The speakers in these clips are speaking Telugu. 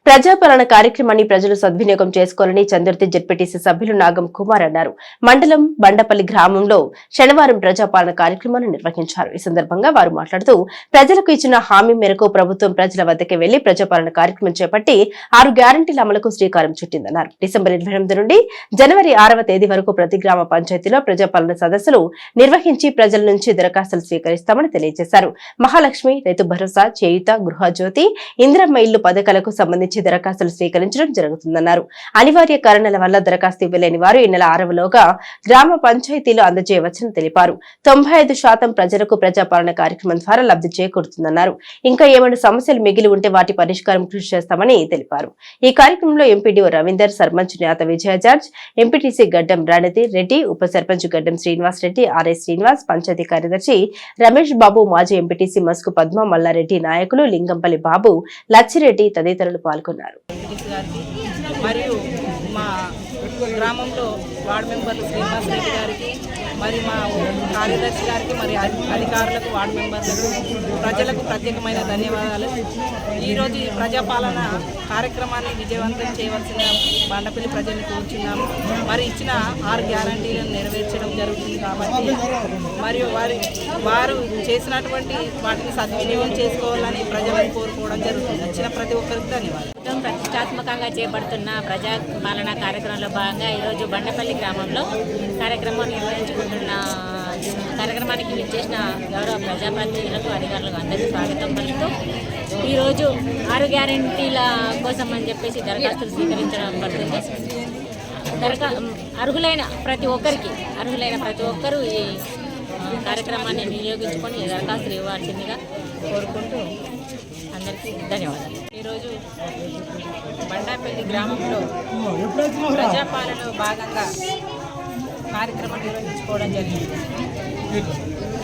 ప్రజాపాలన కార్యక్రమాన్ని ప్రజలు సద్వినియోగం చేసుకోవాలని చందుర్తి జెడ్పీటీసీ సభ్యులు నాగం కుమార్ అన్నారు. మండలం బండపల్లి గ్రామంలో శనివారం ప్రజాపాలన కార్యక్రమాన్ని నిర్వహించారు. ఈ సందర్భంగా వారు మాట్లాడుతూ ప్రజలకు ఇచ్చిన హామీ మేరకు ప్రభుత్వం ప్రజల వద్దకు వెళ్లి ప్రజాపాలన కార్యక్రమం చేపట్టి 6 గ్యారంటీల అమలుకు శ్రీకారం చుట్టిందన్నారు. డిసెంబర్ 28 నుండి జనవరి 6వ తేదీ వరకు ప్రతి గ్రామ పంచాయతీలో ప్రజాపాలన సదస్సులు నిర్వహించి ప్రజల నుంచి దరఖాస్తులు స్వీకరిస్తామని తెలియజేశారు. మహాలక్ష్మి, రైతు భరోసా, చేయుత, గృహజ్యోతి, ఇందిరమ్మ ఇల్లు పథకాలకు సంబంధించి దరఖాస్తులు స్వీకరించడం జరుగుతుందన్నారు. అనివార్య కారణాల వల్ల దరఖాస్తు ఇవ్వలేని వారు ఈ నెల 6లోగా గ్రామ పంచాయతీలో అందజేయవచ్చని తెలిపారు. 95% ప్రజలకు ప్రజాపాలన కార్యక్రమం ద్వారా లబ్ధి చేకూరుతుందన్నారు. ఇంకా ఏమైనా సమస్యలు మిగిలి ఉంటే వాటి పరిష్కారం కృషి చేస్తామని తెలిపారు. ఈ కార్యక్రమంలో ఎంపీడీఓ రవీందర్, సర్పంచ్ న్యాత విజయ జార్జ్, ఎంపీటీసీ గడ్డం రణధీర్ రెడ్డి, ఉప సర్పంచ్ గడ్డం శ్రీనివాస్ రెడ్డి, ఆర్ఐ శ్రీనివాస్, పంచాయతీ కార్యదర్శి రమేష్ బాబు, మాజీ ఎంపీటీసీ మస్కు పద్మ, మల్లారెడ్డి, నాయకులు లింగంపల్లి బాబు, లచ్చిరెడ్డి తదితరులు పాల్గొన్నారు. మరియు మా గ్రామంలో వార్డు మెంబర్లు శ్రీనివాస్ రెడ్డి గారికి, మరి మా కార్యదర్శి గారికి, మరి అధికారులకు, వార్డు మెంబర్లకు, ప్రజలకు ప్రత్యేకమైన ధన్యవాదాలు. ఈరోజు ఈ ప్రజాపాలన కార్యక్రమాన్ని విజయవంతం చేయవలసిన బండపల్లి ప్రజల్ని కోరుచున్నాము. మరి ఇచ్చిన 6 గ్యారంటీలను నెరవేర్చడం జరుగుతుంది కాబట్టి మరియు వారు చేసినటువంటి వాటిని సద్వినియోగం చేసుకోవాలని ప్రజలను కోరుకోవడం జరుగుతుంది. వచ్చిన ప్రతి ఒక్కరికి ధన్యవాదాలు. ప్రతిష్టాత్మకంగా చేపడుతున్న ప్రజాపాలన కార్యక్రమంలో భాగంగా ఈరోజు బండపల్లి గ్రామంలో కార్యక్రమం నిర్వహించుకుంటున్న కార్యక్రమానికి విచ్చేసిన గౌరవ ప్రజాప్రతినిధులకు, అధికారులకు అందరికీ స్వాగతం పలుకుతూ ఈరోజు 6 గ్యారంటీల కోసం అని చెప్పేసి దరఖాస్తులు స్వీకరించడం పడుతుంది. అర్హులైన ప్రతి ఒక్కరూ ఈ కార్యక్రమాన్ని వినియోగించుకొని దరఖాస్తులు ఇవ్వాల్సిందిగా కోరుకుంటూ అందరికీ ధన్యవాదాలు. ఈరోజు బండాపల్లి గ్రామంలో ప్రజాపాలనలో భాగంగా కార్యక్రమం నిర్వహించుకోవడం జరిగింది.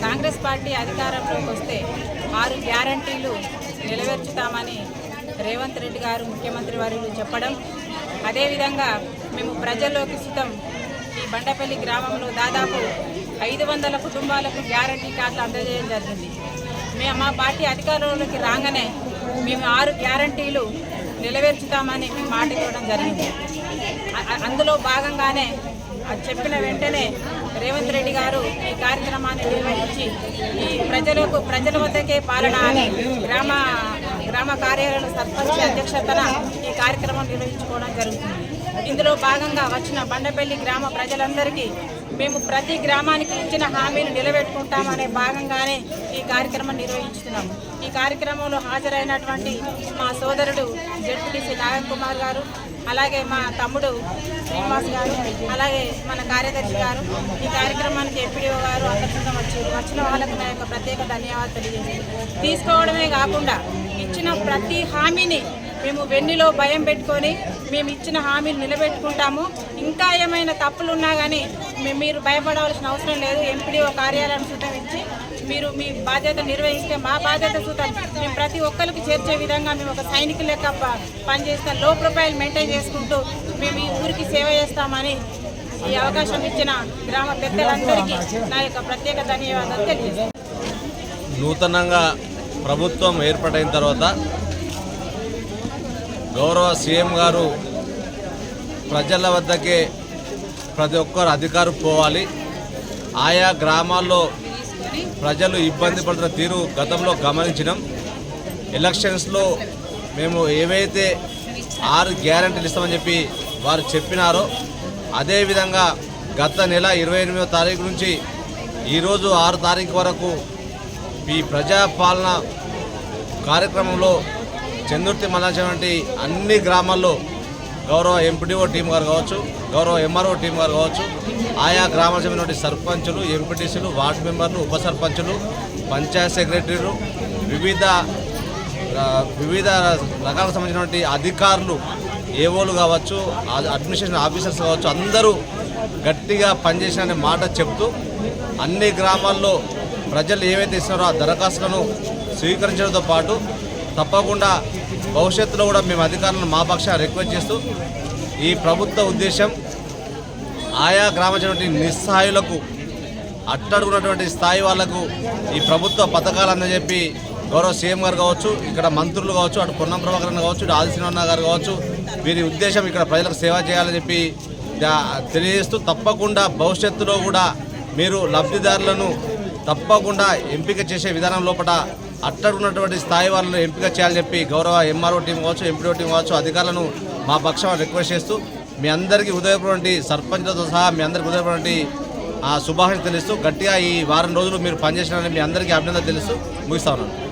కాంగ్రెస్ పార్టీ అధికారంలోకి వస్తే 6 గ్యారంటీలు నెరవేర్చుతామని రేవంత్ రెడ్డి గారు ముఖ్యమంత్రి వర్యులు చెప్పడం, అదేవిధంగా మేము ప్రజల్లోకి సుతం ఈ బండపల్లి గ్రామంలో దాదాపు 500 కుటుంబాలకు గ్యారంటీ కార్డులు అందజేయడం జరిగింది. మా పార్టీ అధికారంలోకి రాగానే మేము 6 గ్యారంటీలు నెరవేర్చుతామని మేము మాట ఇవ్వడం జరిగింది. అందులో భాగంగానే చెప్పిన వెంటనే రేవంత్ రెడ్డి గారు ఈ కార్యక్రమాన్ని నిర్వహించి ఈ ప్రజల వద్దకే పాలన అని గ్రామ కార్యాలయంలో సర్పంచ్ అధ్యక్షతన ఈ కార్యక్రమం నిర్వహించుకోవడం జరుగుతుంది. ఇందులో భాగంగా వచ్చిన బండపల్లి గ్రామ ప్రజలందరికీ మేము ప్రతి గ్రామానికి ఇచ్చిన హామీలు నిలబెట్టుకుంటామనే భాగంగానే ఈ కార్యక్రమం నిర్వహిస్తున్నాము. ఈ కార్యక్రమంలో హాజరైనటువంటి మా సోదరుడు జెడ్పీటీసీ నాగం కుమార్ గారు, అలాగే మా తమ్ముడు శ్రీనివాస్ గారు, అలాగే మన కార్యదర్శి గారు, ఈ కార్యక్రమానికి ఎంపీడీఓ గారు అందరితో వచ్చిన వాళ్ళకు నా యొక్క ప్రత్యేక ధన్యవాదాలు తెలియజేస్తున్నాను. తీసుకోవడమే కాకుండా ఇచ్చిన ప్రతి హామీని మేము వెన్నులో భయం పెట్టుకొని మేము ఇచ్చిన హామీలు నిలబెట్టుకుంటాము. ఇంకా ఏమైనా తప్పులు ఉన్నా కానీ మీరు భయపడవలసిన అవసరం లేదు. ఎంపీడీఓ కార్యాలయం సూతం ఇచ్చి మీరు మీ బాధ్యత నిర్వహిస్తే మా బాధ్యత సూతం మేము ప్రతి ఒక్కరికి చేర్చే విధంగా మేము ఒక సైనికుల లెక్క పనిచేస్తాం. లో ప్రొఫైల్ మెయింటైన్ చేసుకుంటూ మేము ఈ ఊరికి సేవ చేస్తామని ఈ అవకాశం ఇచ్చిన గ్రామ పెద్దలందరికీ నా యొక్క ప్రత్యేక ధన్యవాదాలు తెలియజేస్తాను. నూతనంగా ప్రభుత్వం ఏర్పాటైన తర్వాత గౌరవ సీఎం గారు ప్రజల వద్దకే ప్రతి ఒక్కరు అధికారం పోవాలి, ఆయా గ్రామాల్లో ప్రజలు ఇబ్బంది పడుతున్న తీరు గతంలో గమనించినాం. ఎలక్షన్స్లో మేము ఏవైతే 6 గ్యారంటీలు ఇస్తామని చెప్పి వారు చెప్పినారో అదేవిధంగా గత నెల 28వ తారీఖు నుంచి ఈరోజు 6 తారీఖు వరకు ఈ ప్రజాపాలన కార్యక్రమంలో చందుర్తి మండలం అన్ని గ్రామాల్లో గౌరవ ఎంపీడీఓ టీం గారు కావచ్చు, గౌరవ ఎంఆర్ఓ టీం గారు కావచ్చు, ఆయా గ్రామాలకు చెందినటువంటి సర్పంచులు, ఎంపీటీసీలు, వార్డు మెంబర్లు, ఉప సర్పంచులు, పంచాయత్ సెక్రటరీలు, వివిధ రకాలకు సంబంధించినటువంటి అధికారులు, ఏఓలు కావచ్చు, అడ్మినిస్ట్రేషన్ ఆఫీసర్స్ కావచ్చు, అందరూ గట్టిగా పనిచేసిన మాట చెప్తూ అన్ని గ్రామాల్లో ప్రజలు ఏవైతే ఇస్తున్నారో ఆ దరఖాస్తులను స్వీకరించడంతో పాటు తప్పకుండా భవిష్యత్తులో కూడా మేము అధికారులను మా పక్షాన రిక్వెస్ట్ చేస్తూ ఈ ప్రభుత్వ ఉద్దేశం ఆయా గ్రామాల నిస్సహాయులకు, అట్టడుగున్నటువంటి స్థాయి వాళ్లకు ఈ ప్రభుత్వ పథకాలు అందజెప్పి గౌరవ సీఎం గారు కావచ్చు, ఇక్కడ మంత్రులు కావచ్చు, అటు పొన్నం ప్రభాకరన్ కావచ్చు, ఇటు ఆది శ్రీనివాస గారు కావచ్చు, వీరి ఉద్దేశం ఇక్కడ ప్రజలకు సేవ చేయాలని చెప్పి తెలియజేస్తూ తప్పకుండా భవిష్యత్తులో కూడా మీరు లబ్ధిదారులను తప్పకుండా ఎంపిక చేసే విధానం లోపల అట్టడున్నటువంటి స్థాయి వాళ్ళను ఎంపిక చేయాలని చెప్పి గౌరవ ఎంఆర్ఓ టీం కావచ్చు, ఎంపీడీఓ టీం కావచ్చు అధికారులను మా పక్షం రిక్వెస్ట్ చేస్తూ మీ అందరికీ ఉదయపూర్వటి సర్పంచ్లతో సహా మీ అందరికీ ఉదయపూర్వటి శుభాకాంక్షలు తెలుస్తూ గట్టిగా ఈ వారం రోజులు మీరు పనిచేసినారని మీ అందరికీ అభినందన తెలుస్తూ ముగిస్తా ఉన్నాను.